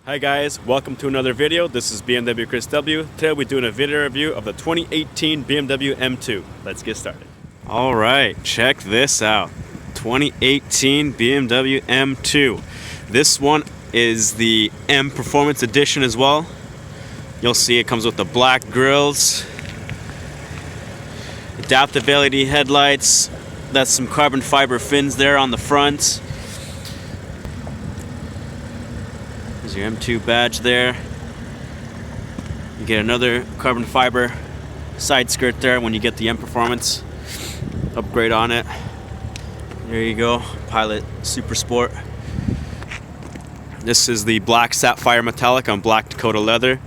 Hi guys, welcome to another video. This is BMW Chris W. Today we're doing a video review of the 2018 BMW M2. Let's get started. Alright, check this out. 2018 BMW M2. This one is the M Performance Edition as well. You'll see it comes with the black grills, adaptive LED headlights, that's some carbon fiber fins there on the front. There's your M2 badge there. You get another carbon fiber side skirt there when you get the M Performance upgrade on it. There you go, Pilot Super Sport. This is the black sapphire metallic on black Dakota leather.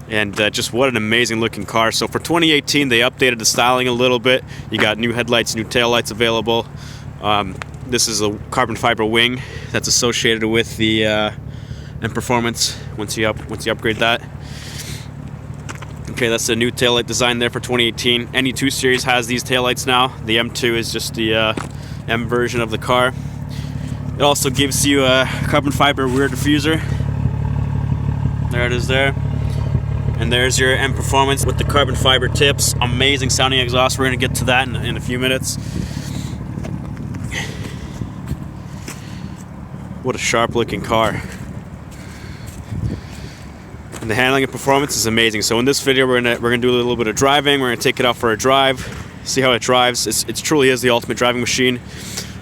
And just what an amazing looking car. So for 2018 they updated the styling a little bit. You got new headlights, new taillights available. This is a carbon fiber wing that's associated with the M Performance once you upgrade that. Okay, that's the new taillight design there for 2018. Any 2 Series has these taillights now. The M2 is just the M version of the car. It also gives you a carbon fiber rear diffuser. There it is there. And there's your M Performance with the carbon fiber tips. Amazing sounding exhaust. We're going to get to that in a few minutes. What a sharp looking car. And the handling and performance is amazing. So in this video we're gonna do a little bit of driving. We're gonna take it out for a drive, see how it drives. It truly is the ultimate driving machine.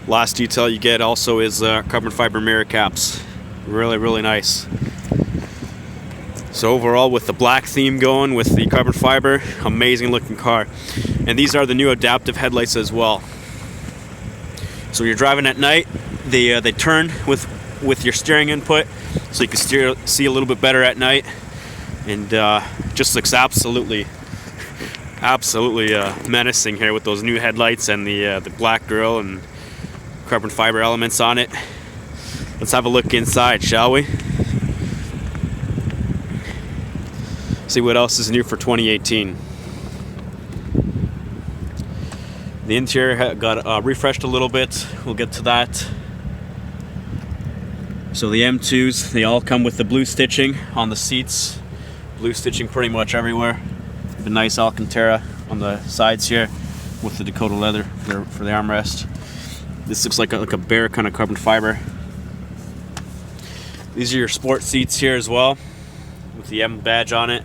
Last detail you get also is carbon fiber mirror caps. Really nice. So overall, with the black theme going with the carbon fiber, amazing looking car. And these are the new adaptive headlights as well. So you're driving at night, they turn with your steering input, so you can see a little bit better at night. And just looks absolutely menacing here with those new headlights and the black grille and carbon fiber elements on it. Let's have a look inside, shall we? See what else is new for 2018. The interior got refreshed a little bit. We'll get to that. So the M2s, they all come with the blue stitching on the seats. Blue stitching pretty much everywhere. The nice Alcantara on the sides here with the Dakota leather for the armrest. This looks like a bare kind of carbon fiber. These are your sport seats here as well with the M badge on it.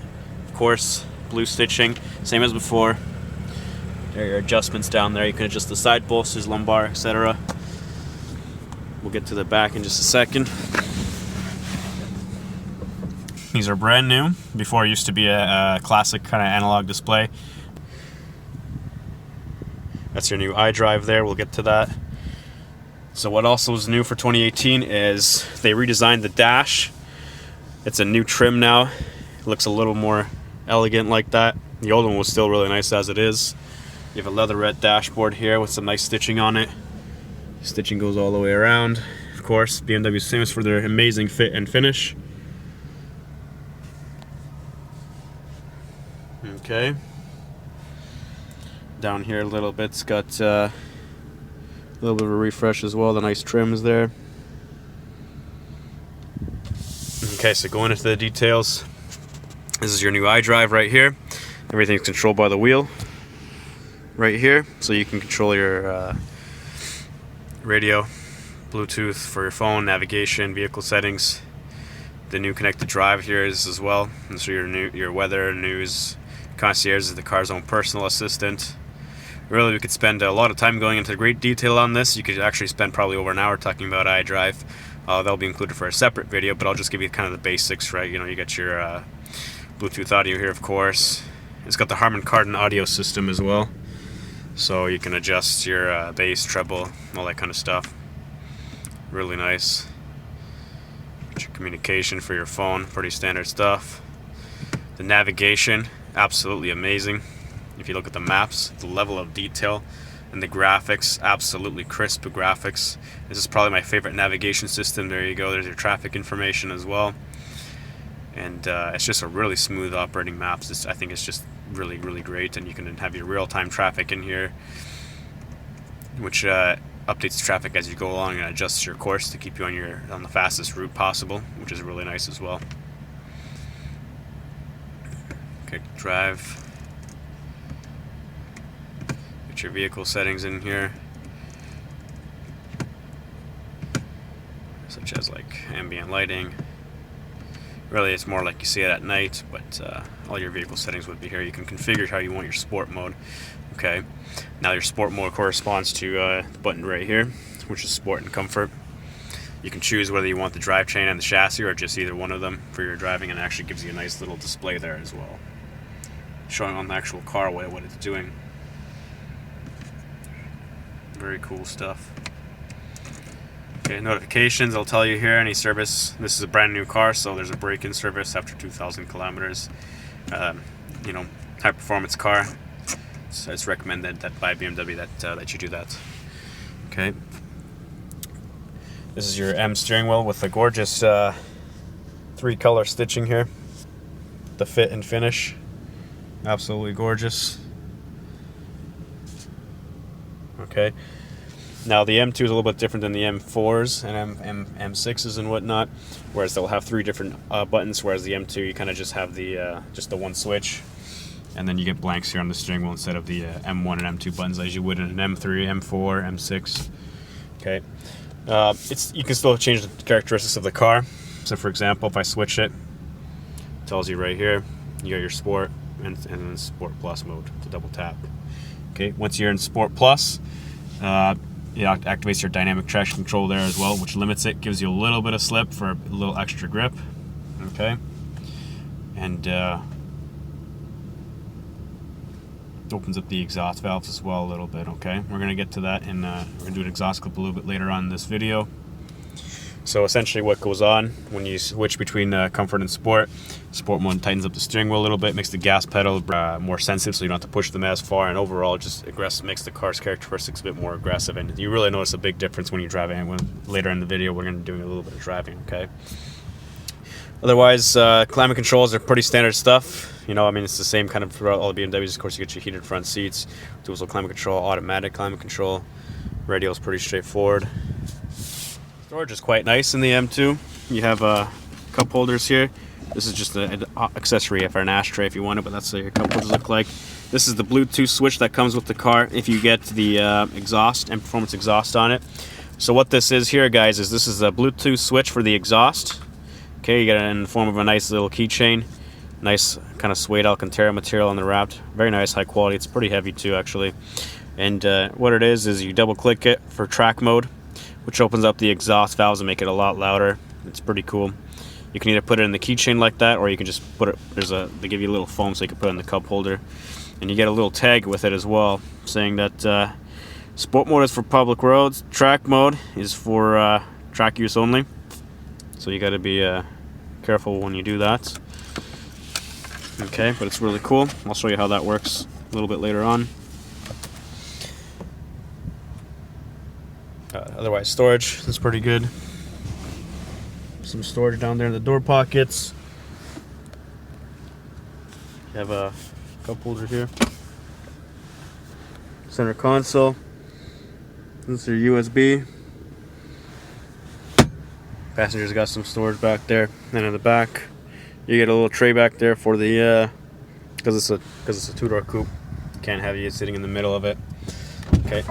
Of course, blue stitching, same as before. There are your adjustments down there. You can adjust the side bolsters, lumbar, etc. We'll get to the back in just a second. These are brand new. Before it used to be a classic kind of analog display. That's your new iDrive there. We'll get to that. So what also is new for 2018 is they redesigned the dash. It's a new trim now. It looks a little more elegant like that. The old one was still really nice as it is. You have a leatherette dashboard here with some nice stitching on it. Stitching goes all the way around. Of course, BMW is famous for their amazing fit and finish. Okay. Down here a little bit, it's got a little bit of a refresh as well. The nice trims there. Okay, so going into the details. This is your new iDrive right here. Everything's controlled by the wheel right here, so you can control your radio, Bluetooth for your phone, navigation, vehicle settings. The new connected drive here is as well. And so your weather, news, concierge is the car's own personal assistant. Really, we could spend a lot of time going into great detail on this. You could actually spend probably over an hour talking about iDrive. That'll be included for a separate video, but I'll just give you kind of the basics, right? You know, you got your Bluetooth audio here, of course. It's got the Harman Kardon audio system as well, so you can adjust your bass, treble, all that kind of stuff. Really nice. Your communication for your phone, pretty standard stuff. The navigation, absolutely amazing. If you look at the maps, the level of detail and the graphics, absolutely crisp graphics. This is probably my favorite navigation system. There you go, there's your traffic information as well. And it's just a really smooth operating maps. I think it's just really great, and you can have your real-time traffic in here, which updates the traffic as you go along and adjusts your course to keep you on the fastest route possible, which is really nice as well. Okay, drive. Get your vehicle settings in here, such as like ambient lighting. Really, it's more like you see it at night, but all your vehicle settings would be here. You can configure how you want your sport mode. Okay, now your sport mode corresponds to the button right here, which is sport and comfort. You can choose whether you want the drivetrain and the chassis or just either one of them for your driving, and it actually gives you a nice little display there as well, showing on the actual car what it's doing. Very cool stuff. Okay, notifications, I'll tell you here, any service. This is a brand new car, so there's a break-in service after 2,000 kilometers. You know, high performance car. So it's recommended that by BMW that you do that. Okay. This is your M steering wheel with the gorgeous 3-color stitching here. The fit and finish. Absolutely gorgeous. Okay. Now the M2 is a little bit different than the M4s and M6s and whatnot, whereas they'll have 3 different buttons, whereas the M2 you kind of just have the one switch, and then you get blanks here on the steering wheel instead of the M1 and M2 buttons as you would in an M3, M4, M6. Okay, you can still change the characteristics of the car. So for example, if I switch it, it tells you right here, you got your Sport and then Sport Plus mode to double tap. Okay, once you're in Sport Plus, it activates your dynamic traction control there as well, which limits it, gives you a little bit of slip for a little extra grip. Okay, and opens up the exhaust valves as well a little bit. Okay, we're gonna get to that, and we're gonna do an exhaust clip a little bit later on in this video. So essentially what goes on when you switch between comfort and sport mode tightens up the steering wheel a little bit, makes the gas pedal more sensitive so you don't have to push them as far, and overall just makes the car's characteristics a bit more aggressive, and you really notice a big difference when you're driving. And later in the video we're going to be doing a little bit of driving. Okay. Otherwise, climate controls are pretty standard stuff. You know, I mean, it's the same kind of throughout all the BMWs. Of course, you get your heated front seats, dual climate control, automatic climate control. Radio is pretty straightforward. Storage is quite nice in the M2. You have cup holders here. This is just an accessory for an ashtray if you want it, but that's what your cup holders look like. This is the Bluetooth switch that comes with the car if you get the exhaust and performance exhaust on it. So what this is here, guys, is this is a Bluetooth switch for the exhaust. Okay, you get it in the form of a nice little keychain. Nice kind of suede Alcantara material on the wrapped. Very nice, high quality. It's pretty heavy too, actually. And what it is you double click it for track mode, which opens up the exhaust valves and make it a lot louder. It's pretty cool. You can either put it in the keychain like that, or you can just put it, they give you a little foam so you can put it in the cup holder. And you get a little tag with it as well, saying that sport mode is for public roads, track mode is for track use only. So you got to be careful when you do that. Okay, but it's really cool. I'll show you how that works a little bit later on. Otherwise, storage is pretty good. Some storage down there in the door pockets. You have a cup holder here. Center console. This is your USB. Passengers got some storage back there, and in the back, you get a little tray back there for the because it's a two-door coupe. Can't have you sitting in the middle of it. Okay.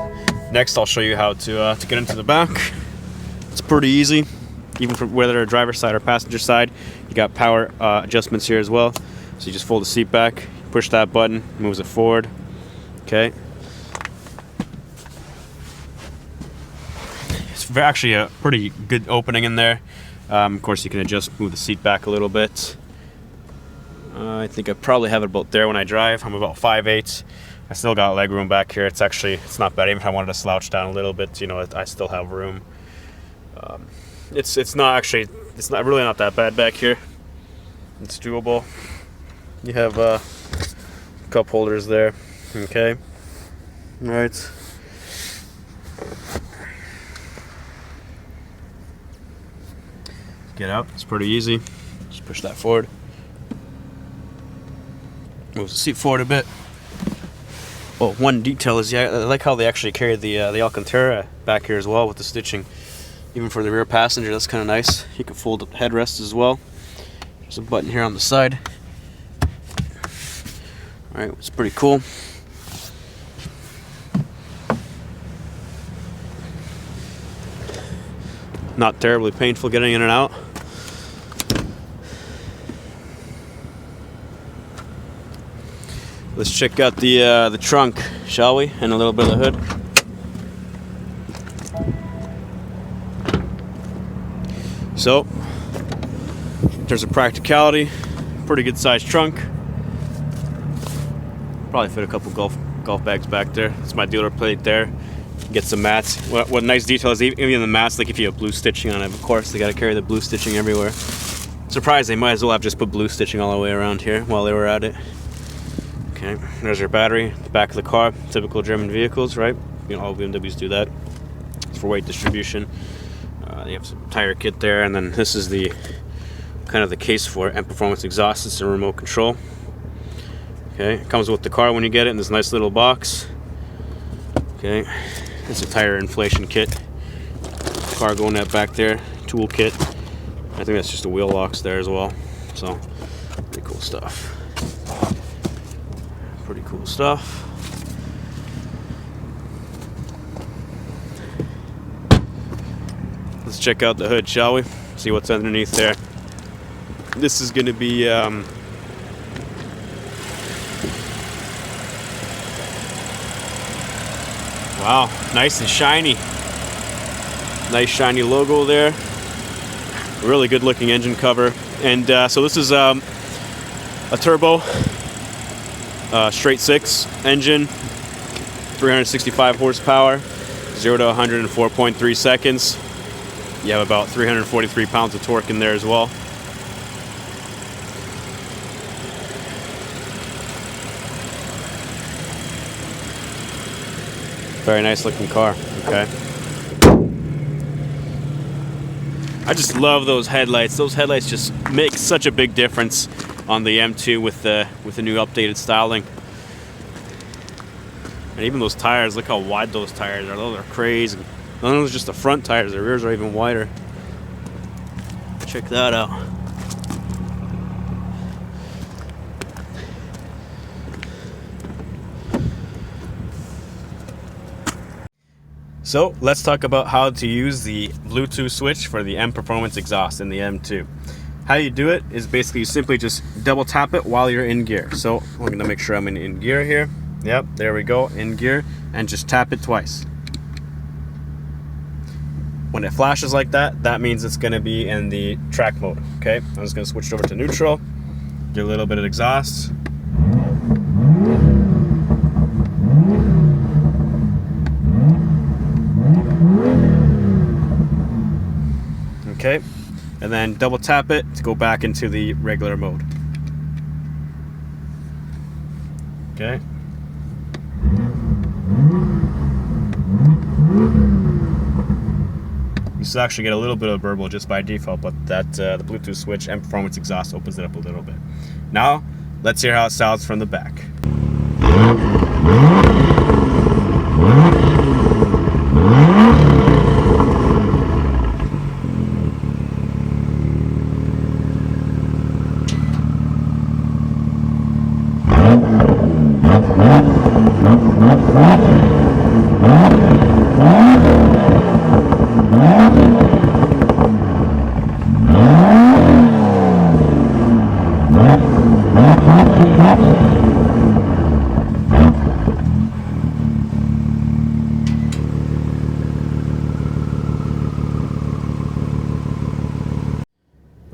Next, I'll show you how to get into the back. It's pretty easy, even from whether driver's side or passenger side. You got power adjustments here as well. So you just fold the seat back, push that button, moves it forward. Okay. It's actually a pretty good opening in there. Of course, you can move the seat back a little bit. I think I probably have it about there when I drive. I'm about 5'8". I still got leg room back here. It's not bad. Even if I wanted to slouch down a little bit, you know, I still have room. It's not really not that bad back here. It's doable. You have cup holders there. Okay. All right. Get out. It's pretty easy. Just push that forward. Move the seat forward a bit. Well, one detail is, yeah, I like how they actually carry the Alcantara back here as well with the stitching, even for the rear passenger. That's kind of nice. You can fold up the headrests as well. There's a button here on the side. All right, it's pretty cool. Not terribly painful getting in and out. Let's check out the trunk, shall we? And a little bit of the hood. So, in terms of practicality, pretty good sized trunk. Probably fit a couple golf bags back there. That's my dealer plate there. Get some mats. What nice detail is even in the mats, like if you have blue stitching on it, of course they got to carry the blue stitching everywhere. Surprised they might as well have just put blue stitching all the way around here while they were at it. Okay, there's your battery, the back of the car, typical German vehicles, right? You know, all BMWs do that. It's for weight distribution. You have some tire kit there, and then this is the kind of the case for M Performance exhaust. It's a remote control. Okay, it comes with the car when you get it in this nice little box. Okay, it's a tire inflation kit. Cargo net back there, tool kit. I think that's just the wheel locks there as well. So, pretty cool stuff. Pretty cool stuff. Let's check out the hood, shall we? See what's underneath there. This is going to be wow, nice and shiny. Nice shiny logo there. Really good looking engine cover. And so this is a turbo straight six engine, 365 horsepower, 0 to 100 in 4.3 seconds. You have about 343 pounds of torque in there as well. Very nice looking car. Okay. I just love those headlights. Those headlights just make such a big difference on the M2 with the new updated styling. And even those tires, look how wide those tires are. Those are crazy. Those are just the front tires. The rears are even wider. Check that out. So let's talk about how to use the Bluetooth switch for the M Performance exhaust in the M2. How you do it is basically you simply just double tap it while you're in gear. So I'm going to make sure I'm in gear here. Yep, there we go, in gear, and just tap it twice. When it flashes like that, that means it's going to be in the track mode. Okay, I'm just going to switch it over to neutral, get a little bit of exhaust. Okay, and then double tap it to go back into the regular mode. Okay. You still actually get a little bit of burble just by default, but that the Bluetooth switch M Performance exhaust opens it up a little bit. Now, let's hear how it sounds from the back.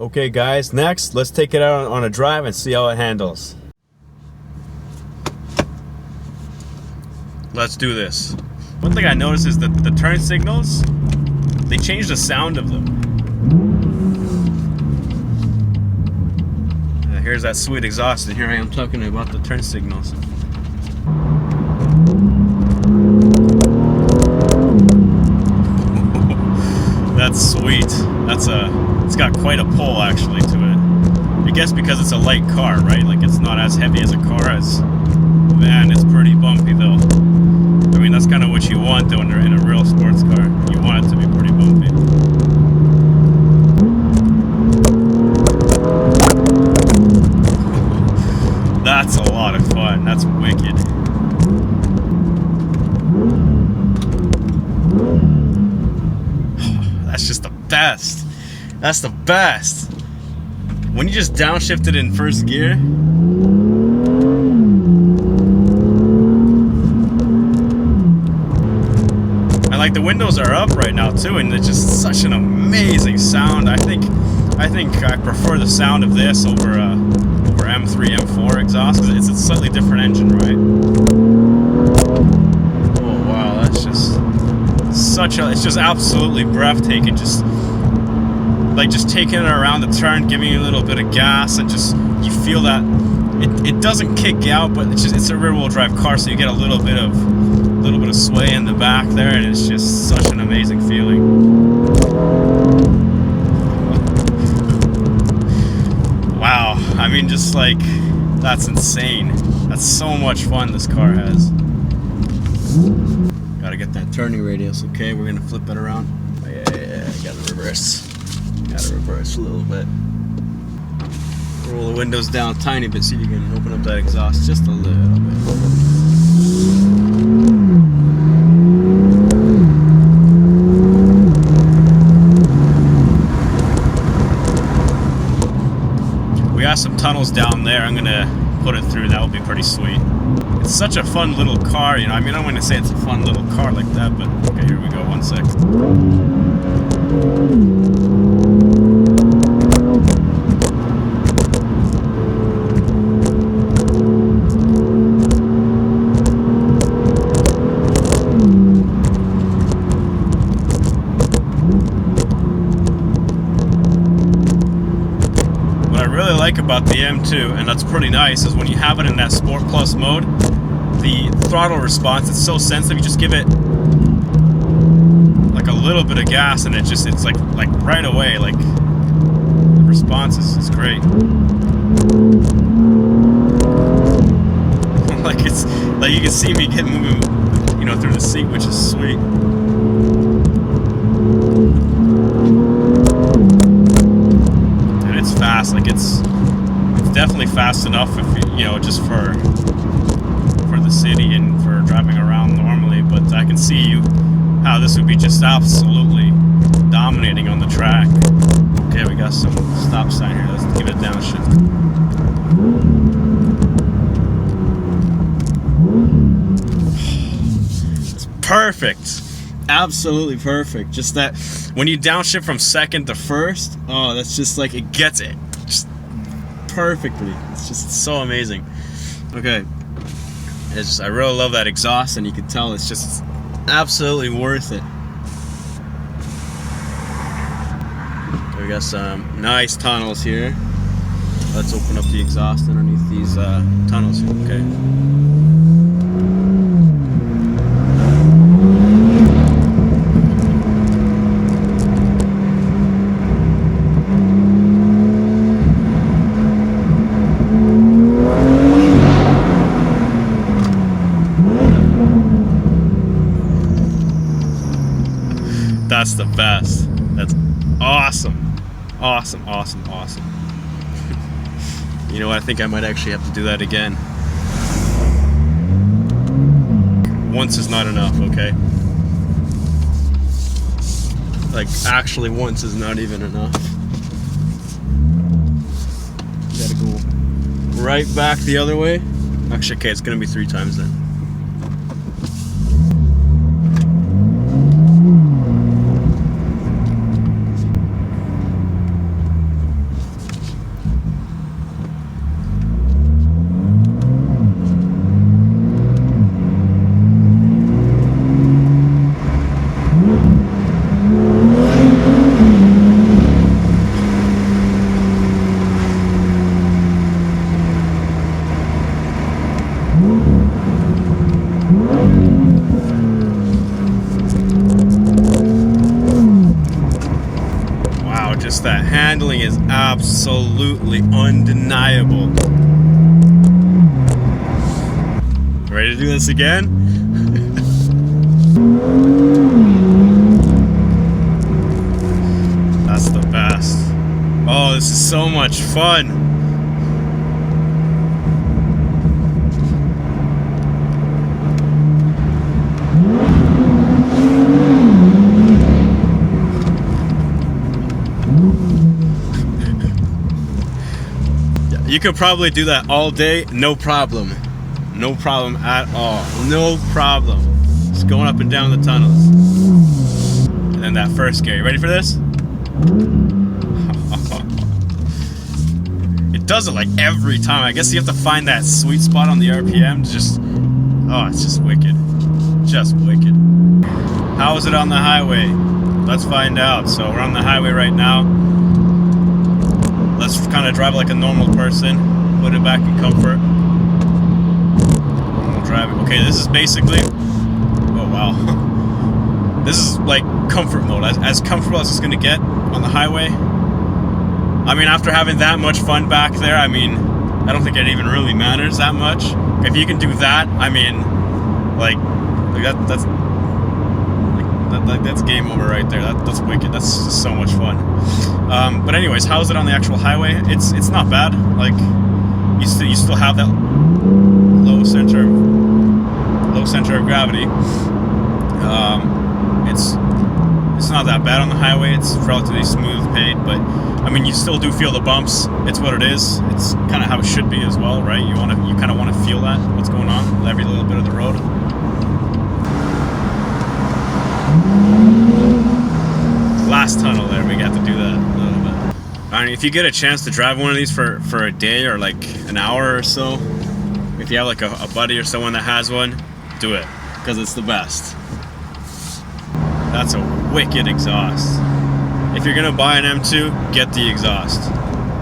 Okay guys, next let's take it out on a drive and see how it handles. Let's do this. One thing I noticed is that the turn signals, they changed the sound of them. Here's that sweet exhaust, and here I am talking about the turn signals. That's sweet. It's got quite a pull actually to it. I guess because it's a light car, right? Like it's not as heavy as a car as Man, it's pretty bumpy though. I mean, that's kind of what you want though in a real sports car. You want it to be pretty bumpy. That's a lot of fun. That's wicked. That's just the best. That's the best. When you just downshift it in first gear. And like the windows are up right now too, and it's just such an amazing sound. I think I prefer the sound of this over M3, M4 exhaust, because it's a slightly different engine, right? Oh wow, that's just it's just absolutely breathtaking. Just taking it around the turn, giving you a little bit of gas, and just you feel that it doesn't kick you out, but it's a rear-wheel drive car, so you get a little bit of sway in the back there, and it's just such an amazing feeling. Wow, I mean, just like, that's insane. That's so much fun this car has. Gotta get that turning radius, okay? We're gonna flip it around. Oh, yeah, gotta reverse. Gotta reverse a little bit. Roll the windows down a tiny bit, see if you can open up that exhaust just a little bit. We got some tunnels down there. I'm gonna put it through. That will be pretty sweet. It's such a fun little car, you know. I mean, I don't want to say it's a fun little car like that, but okay, here we go. 1 sec. Like about the M2, and that's pretty nice, is when you have it in that Sport Plus mode, the throttle response, it's so sensitive. You just give it like a little bit of gas and it's like right away, like the response is great. Like it's like you can see me moving, you know, through the seat, which is sweet. And it's fast, like it's definitely fast enough if you know, just for the city and for driving around normally, but I can see how this would be just absolutely dominating on the track. Okay, we got some stop sign here. Let's give it a downshift. It's perfect. Absolutely perfect. Just that when you downshift from second to first, oh, that's just like, it gets it just perfectly. It's just so amazing. Okay, I really love that exhaust, and you can tell it's just absolutely worth it. We got some nice tunnels here. Let's open up the exhaust underneath these tunnels here. Okay. That's the best. That's awesome. Awesome, awesome, awesome. You know what? I think I might actually have to do that again. Once is not enough, okay? Like, actually once is not even enough. Gotta go right back the other way. Actually, okay, it's gonna be 3 times then. That handling is absolutely undeniable. Ready to do this again? That's the best. Oh, this is so much fun. You could probably do that all day, no problem. No problem at all. No problem. Just going up and down the tunnels. And then that first gear. You ready for this? It does it like every time. I guess you have to find that sweet spot on the RPM to just... Oh, it's just wicked. Just wicked. How is it on the highway? Let's find out. So we're on the highway right now. Let's kind of drive like a normal person. Put it back in comfort. Normal driving. Okay, this is basically... Oh, wow. This is like comfort mode. As comfortable as it's going to get on the highway. I mean, after having that much fun back there, I mean, I don't think it even really matters that much. If you can do that, I mean, that's game over right there. That's wicked. That's just so much fun. But anyways, how is it on the actual highway? It's not bad. Like you still have that low center of gravity. It's not that bad on the highway. It's relatively smooth paved, but I mean, you still do feel the bumps. It's what it is. It's kind of how it should be as well, right? You kind of want to feel that, what's going on with every little bit of the road. Last tunnel there, we got to do that a little bit. I mean, if you get a chance to drive one of these for a day or like an hour or so, if you have like a buddy or someone that has one, do it, because it's the best. That's a wicked exhaust. If you're gonna buy an M2, get the exhaust.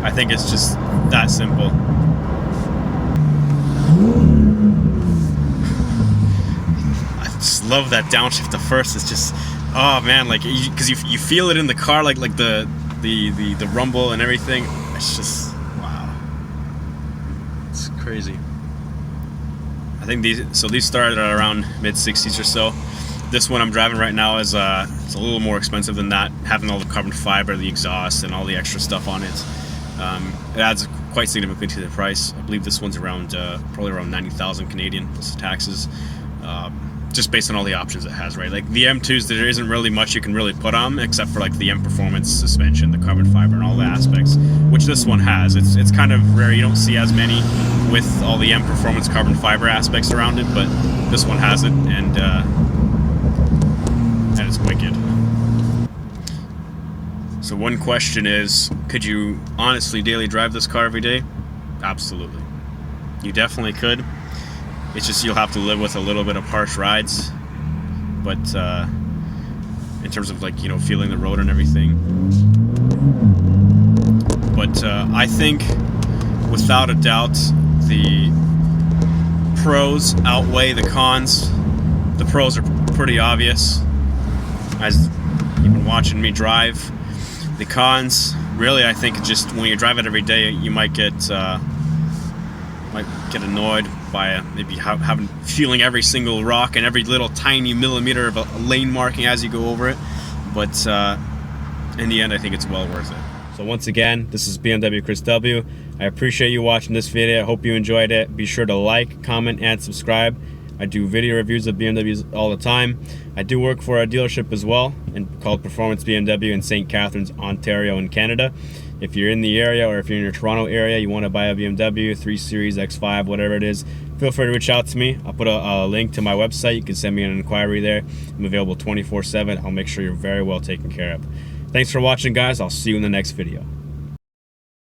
I think it's just that simple. I just love that downshift at first. It's just, oh man, like because you feel it in the car, like the rumble and everything. It's just wow. It's crazy. I think these started at around mid-60s or so. This one I'm driving right now is it's a little more expensive than that, having all the carbon fiber, the exhaust, and all the extra stuff on it. It adds quite significantly to the price. I believe this one's around probably around 90,000 Canadian plus taxes, just based on all the options it has, right? Like the M2s, there isn't really much you can really put on except for like the M Performance suspension, the carbon fiber, and all the aspects, which this one has. It's kind of rare. You don't see as many with all the M Performance carbon fiber aspects around it, but this one has it, and it's wicked. So one question is, could you honestly daily drive this car every day? Absolutely. You definitely could. It's just you'll have to live with a little bit of harsh rides. But in terms of like, you know, feeling the road and everything. But I think without a doubt the pros outweigh the cons. The pros are pretty obvious, as you've been watching me drive. The cons, really, I think just when you drive it every day, you might get annoyed by maybe feeling every single rock and every little tiny millimeter of a lane marking as you go over it. But in the end, I think it's well worth it. So once again, this is BMW Chris W. I appreciate you watching this video. I hope you enjoyed it. Be sure to like, comment, and subscribe. I do video reviews of BMWs all the time. I do work for a dealership as well, called Performance BMW in St. Catharines, Ontario in Canada. If you're in the area, or if you're in your Toronto area, you want to buy a BMW 3 Series, X5, whatever it is, feel free to reach out to me. I'll put a link to my website. You can send me an inquiry there. I'm available 24/7. I'll make sure you're very well taken care of. Thanks for watching, guys. I'll see you in the next video.